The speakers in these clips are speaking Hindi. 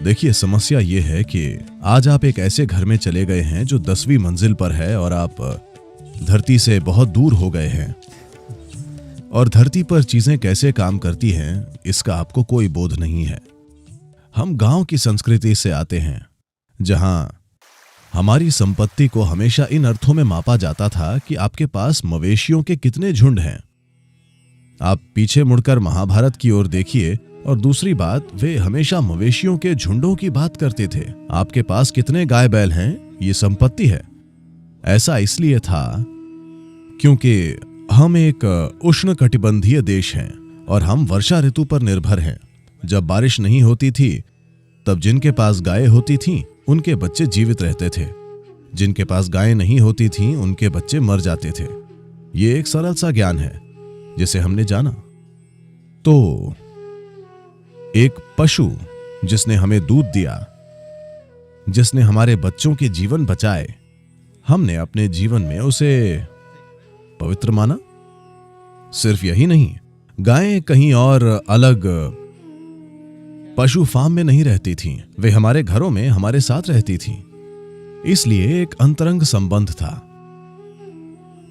देखिए, समस्या ये है कि आज आप एक ऐसे घर में चले गए हैं जो 10वीं मंजिल पर है और आप धरती से बहुत दूर हो गए हैं। और धरती पर चीजें कैसे काम करती हैं, इसका आपको कोई बोध नहीं है। हम गांव की संस्कृति से आते हैं, जहां हमारी संपत्ति को हमेशा इन अर्थों में मापा जाता था कि आपके पास मवेशियों के कितने झुंड हैं। आप पीछे मुड़कर महाभारत की ओर देखिए, और दूसरी बात, वे हमेशा मवेशियों के झुंडों की बात करते थे। आपके पास कितने गाय बैल हैं, ये संपत्ति है। ऐसा इसलिए था क्योंकि हम एक उष्णकटिबंधीय देश हैं और हम वर्षा ऋतु पर निर्भर हैं। जब बारिश नहीं होती थी, तब जिनके पास गायें होती थीं, उनके बच्चे जीवित रहते थे। जिनके पास गायें नहीं होती थीं, उनके बच्चे मर जाते थे। ये एक सरल सा ज्ञान है जिसे हमने जाना। तो एक पशु जिसने हमें दूध दिया, जिसने हमारे बच्चों के जीवन बचाए, हमने अपने जीवन में उसे पवित्र माना। सिर्फ यही नहीं, गायें कहीं और अलग पशु फार्म में नहीं रहती थीं, वे हमारे घरों में हमारे साथ रहती थीं। इसलिए एक अंतरंग संबंध था,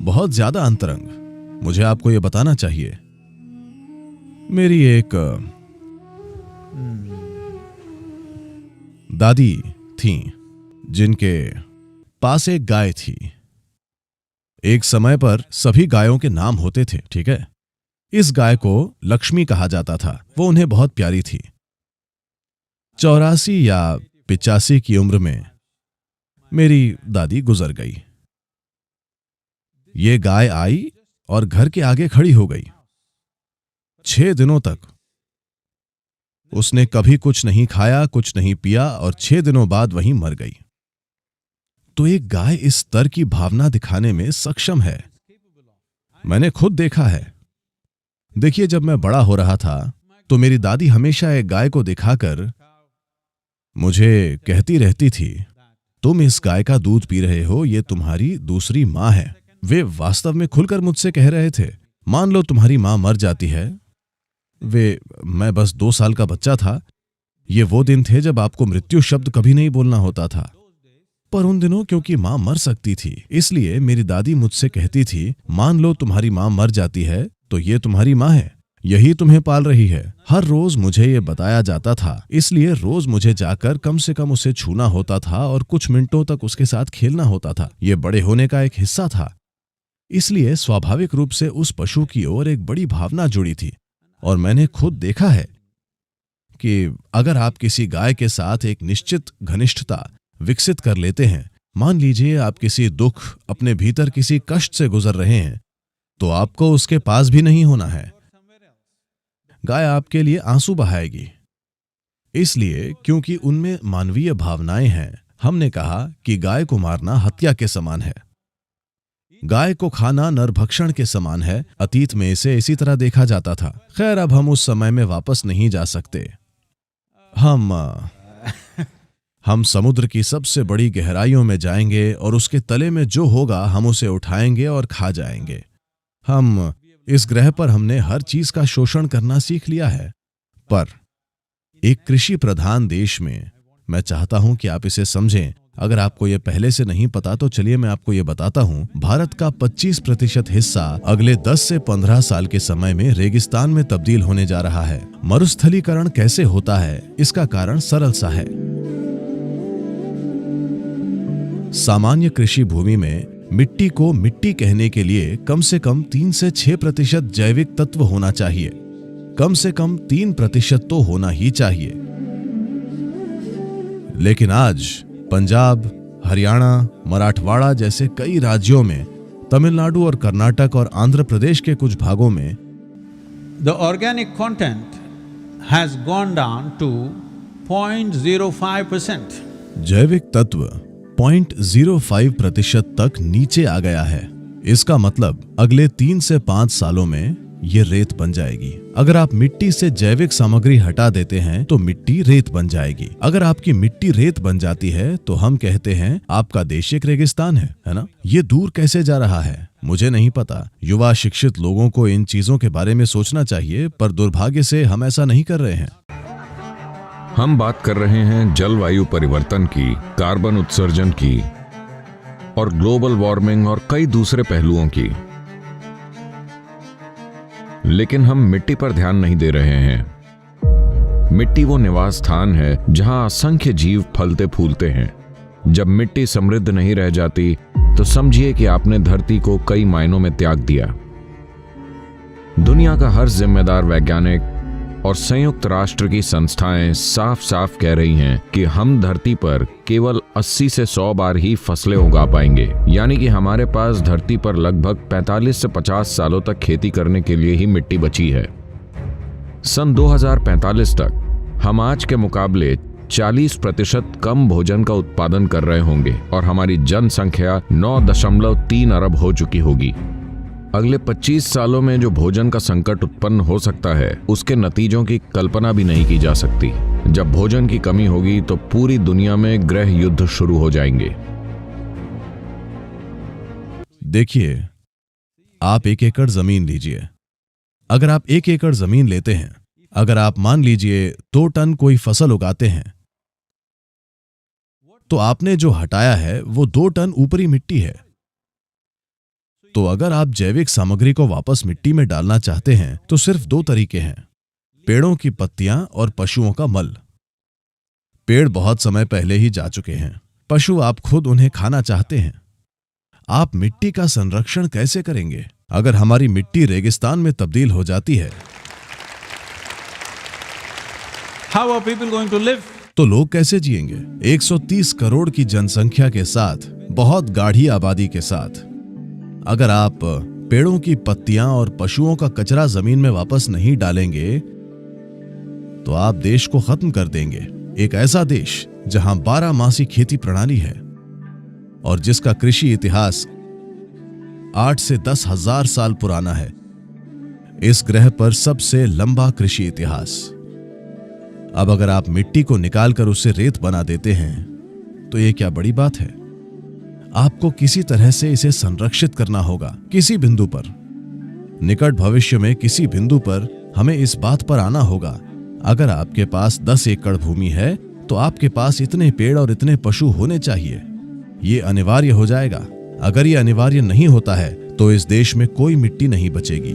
बहुत ज्यादा अंतरंग। मुझे आपको यह बताना चाहिए, मेरी एक दादी थीं जिनके पास एक गाय थी। एक समय पर सभी गायों के नाम होते थे, ठीक है। इस गाय को लक्ष्मी कहा जाता था। वो उन्हें बहुत प्यारी थी। 84 या 85 की उम्र में मेरी दादी गुजर गई। ये गाय आई और घर के आगे खड़ी हो गई। 6 दिनों तक उसने कभी कुछ नहीं खाया, कुछ नहीं पिया, और 6 दिनों बाद वहीं मर गई। तो एक गाय इस स्तर की भावना दिखाने में सक्षम है, मैंने खुद देखा है। देखिए, जब मैं बड़ा हो रहा था तो मेरी दादी हमेशा एक गाय को दिखाकर मुझे कहती रहती थी, तुम इस गाय का दूध पी रहे हो, ये तुम्हारी दूसरी मां है। वे वास्तव में खुलकर मुझसे कह रहे थे, मान लो तुम्हारी मां मर जाती है। मैं बस 2 साल का बच्चा था। ये वो दिन थे जब आपको मृत्यु शब्द कभी नहीं बोलना होता था। पर उन दिनों क्योंकि मां मर सकती थी, इसलिए मेरी दादी मुझसे कहती थी, मान लो तुम्हारी मां मर जाती है तो ये तुम्हारी मां है, यही तुम्हें पाल रही है। हर रोज मुझे ये बताया जाता था, इसलिए रोज मुझे जाकर कम से कम उसे छूना होता था और कुछ मिनटों तक उसके साथ खेलना होता था। ये बड़े होने का एक हिस्सा था। इसलिए स्वाभाविक रूप से उस पशु की ओर एक बड़ी भावना जुड़ी थी। और मैंने खुद देखा है कि अगर आप किसी गाय के साथ एक निश्चित घनिष्ठता विकसित कर लेते हैं, मान लीजिए आप किसी दुख, अपने भीतर किसी कष्ट से गुजर रहे हैं, तो आपको उसके पास भी नहीं होना है। गाय आपके लिए आंसू बहाएगी। इसलिए क्योंकि उनमें मानवीय भावनाएं हैं, हमने कहा कि गाय को मारना हत्या के समान है। गाय को खाना नरभक्षण के समान है। अतीत में इसे इसी तरह देखा जाता था। खैर, अब हम उस समय में वापस नहीं जा सकते। हम समुद्र की सबसे बड़ी गहराइयों में जाएंगे और उसके तले में जो होगा हम उसे उठाएंगे और खा जाएंगे। हम इस ग्रह पर हमने हर चीज का शोषण करना सीख लिया है। पर एक कृषि प्रधान देश में, मैं चाहता हूं कि आप इसे समझें। अगर आपको यह पहले से नहीं पता तो चलिए मैं आपको यह बताता हूं। भारत का 25% हिस्सा अगले 10 से 15 साल के समय में रेगिस्तान में तब्दील होने जा रहा है। मरुस्थलीकरण कैसे होता है, इसका कारण सरल सा है। सामान्य कृषि भूमि में मिट्टी को मिट्टी कहने के लिए कम से कम 3 से 6% जैविक तत्व होना चाहिए। कम से कम 3% तो होना ही चाहिए। लेकिन आज पंजाब, हरियाणा, मराठवाड़ा जैसे कई राज्यों में, तमिलनाडु और कर्नाटक और आंध्र प्रदेश के कुछ भागों में the organic content has gone down to 0.05%. जैविक तत्व 0.05% तक नीचे आ गया है। इसका मतलब अगले 3 से 5 सालों में ये रेत बन जाएगी। अगर आप मिट्टी से जैविक सामग्री हटा देते हैं तो मिट्टी रेत बन जाएगी। अगर आपकी मिट्टी रेत बन जाती है तो हम कहते हैं आपका देश एक रेगिस्तान है ना? ये दूर कैसे जा रहा है मुझे नहीं पता। युवा शिक्षित लोगों को इन चीजों के बारे में सोचना चाहिए, पर दुर्भाग्य से हम ऐसा नहीं कर रहे हैं। हम बात कर रहे हैं जलवायु परिवर्तन की, कार्बन उत्सर्जन की और ग्लोबल वार्मिंग और कई दूसरे पहलुओं की। लेकिन हम मिट्टी पर ध्यान नहीं दे रहे हैं। मिट्टी वो निवास स्थान है जहां असंख्य जीव फलते फूलते हैं। जब मिट्टी समृद्ध नहीं रह जाती तो समझिए कि आपने धरती को कई मायनों में त्याग दिया। दुनिया का हर जिम्मेदार वैज्ञानिक और संयुक्त राष्ट्र की संस्थाएं साफ साफ कह रही हैं कि हम धरती पर केवल 80 से 100 बार ही फसलें उगा पाएंगे, यानी कि हमारे पास धरती पर लगभग 45 से 50 सालों तक खेती करने के लिए ही मिट्टी बची है। सन 2045 तक हम आज के मुकाबले 40% कम भोजन का उत्पादन कर रहे होंगे और हमारी जनसंख्या 9.3 अरब हो चुकी होगी। अगले 25 सालों में जो भोजन का संकट उत्पन्न हो सकता है, उसके नतीजों की कल्पना भी नहीं की जा सकती। जब भोजन की कमी होगी तो पूरी दुनिया में गृह युद्ध शुरू हो जाएंगे। देखिए, आप 1 एकड़ जमीन लीजिए। अगर आप 1 एकड़ जमीन लेते हैं, अगर आप मान लीजिए 2 टन कोई फसल उगाते हैं, तो आपने जो हटाया है वो 2 टन ऊपरी मिट्टी है। तो अगर आप जैविक सामग्री को वापस मिट्टी में डालना चाहते हैं तो सिर्फ 2 तरीके हैं, पेड़ों की पत्तियां और पशुओं का मल। पेड़ बहुत समय पहले ही जा चुके हैं, पशु आप खुद उन्हें खाना चाहते हैं। आप मिट्टी का संरक्षण कैसे करेंगे? अगर हमारी मिट्टी रेगिस्तान में तब्दील हो जाती है, How are people going to live? तो लोग कैसे जिएंगे? 130 करोड़ की जनसंख्या के साथ, बहुत गाढ़ी आबादी के साथ। अगर आप पेड़ों की पत्तियां और पशुओं का कचरा जमीन में वापस नहीं डालेंगे तो आप देश को खत्म कर देंगे। एक ऐसा देश जहां 12 मासी खेती प्रणाली है और जिसका कृषि इतिहास 8 से 10 हजार साल पुराना है। इस ग्रह पर सबसे लंबा कृषि इतिहास। अब अगर आप मिट्टी को निकालकर उसे रेत बना देते हैं तो यह क्या बड़ी बात है? आपको किसी तरह से इसे संरक्षित करना होगा, किसी बिंदु पर। निकट भविष्य में किसी बिंदु पर हमें इस बात पर आना होगा, अगर आपके पास 10 एकड़ भूमि है तो आपके पास इतने पेड़ और इतने पशु होने चाहिए। ये अनिवार्य हो जाएगा। अगर ये अनिवार्य नहीं होता है तो इस देश में कोई मिट्टी नहीं बचेगी।